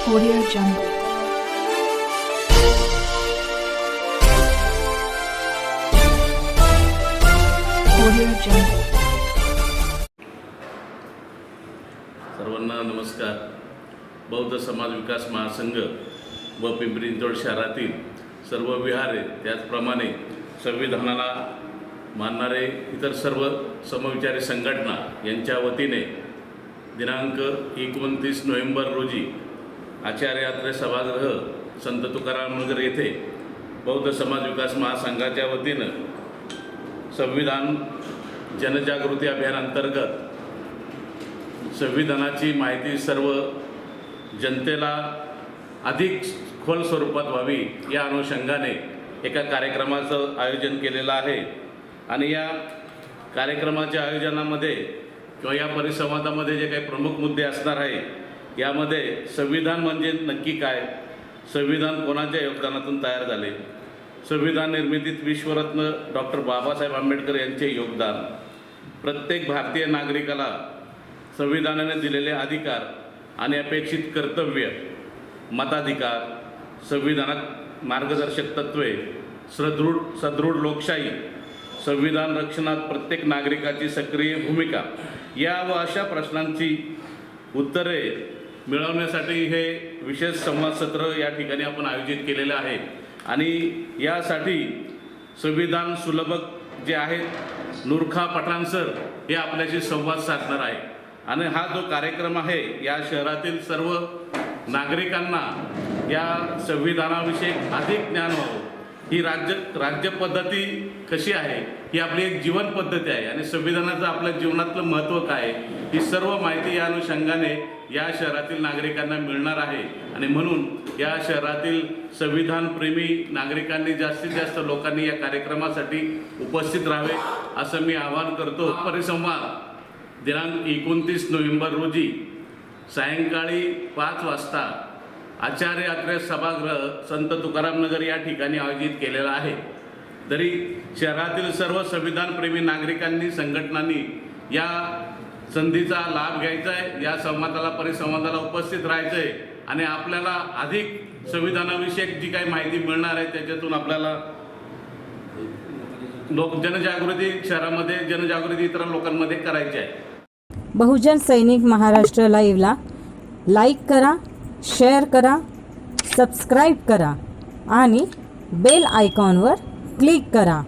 Audio Jungle. Audio Jungle. सर्वांना नमस्कार. बौद्ध समाज विकास महासंघ व पिंपरी चिंचवड शहरातील सर्व विहारे त्याचप्रमाणे संविधानाला मानणारे इतर सर्व समविचारी संघटना यांच्या वतीने दिनांक 29 नोव्हेंबर रोजी आचार्य यात्रे सभागृह संत तुकाराम नगर येथे बौद्ध समाज विकास महासंघाच्या वतीनं संविधान जनजागृती अभियान अंतर्गत संविधानाची माहिती सर्व जनतेला अधिक खोल स्वरूपात व्हावी या अनुषंगाने एका कार्यक्रमाचं आयोजन केलेलं आहे. आणि या कार्यक्रमाच्या आयोजनामध्ये किंवा या परिसंवादामध्ये जे काही प्रमुख मुद्दे असणार आहे यामध्ये संविधान म्हणजे नक्की काय, संविधान कोणाच्या योगदानातून तयार झाले, संविधान निर्मितीत विश्वरत्न डॉक्टर बाबासाहेब आंबेडकर यांचे योगदान, प्रत्येक भारतीय नागरिकाला संविधानाने दिलेले अधिकार आणि अपेक्षित कर्तव्य, मताधिकार, संविधानात मार्गदर्शक तत्त्वे, सदृढ लोकशाही, संविधान रक्षणात प्रत्येक नागरिकाची सक्रिय भूमिका या व अशा प्रश्नांची उत्तरे मिळवण्यासाठी हे विशेष संवाद सत्र या ठिकाणी आपण आयोजित केलेले आहे. आणि यासाठी संविधान सुलभक जे आहेत नूरखा पठाण सर हे आपल्याशी संवाद साधणार आहे. आणि हा जो कार्यक्रम आहे या शहरातील सर्व नागरिकांना या संविधानाविषयी अधिक ज्ञान व्हावं, ही राज्य पद्धती कशी आहे, ही आपली एक जीवन पद्धती आहे आणि संविधानाचं आपल्या जीवनातलं महत्त्व काय आहे, ही सर्व माहिती या अनुषंगाने या शहरातील नागरिकांना मिळणार आहे. आणि म्हणून या शहरातील संविधानप्रेमी नागरिकांनी जास्तीत जास्त लोकांनी या कार्यक्रमासाठी उपस्थित राहावे असं मी आवाहन करतो. परिसंवाद दिनांक 29 नोव्हेंबर रोजी सायंकाळी 5 वाजता आचार्य यात्रे सभागृह संत तुकाराम नगर या ठिकाणी आयोजित केलेला आहे. तरी शहरातील सर्व संविधानप्रेमी नागरिकांनी, संघटनांनी या संधीचा लाभ घ्यायचा आहे, या परिसंवादाला उपस्थित राहायचं आहे आणि आपल्याला अधिक संविधानाविषयक जी काही माहिती मिळणार आहे त्याच्यातून आपल्याला जनजागृती शहरामध्ये जनजागृती इतर लोकांमध्ये करायची आहे. बहुजन सैनिक महाराष्ट्र लाईव्हला लाईक करा, शेअर करा, सबस्क्राईब करा आणि बेल आयकॉनवर क्लिक करा.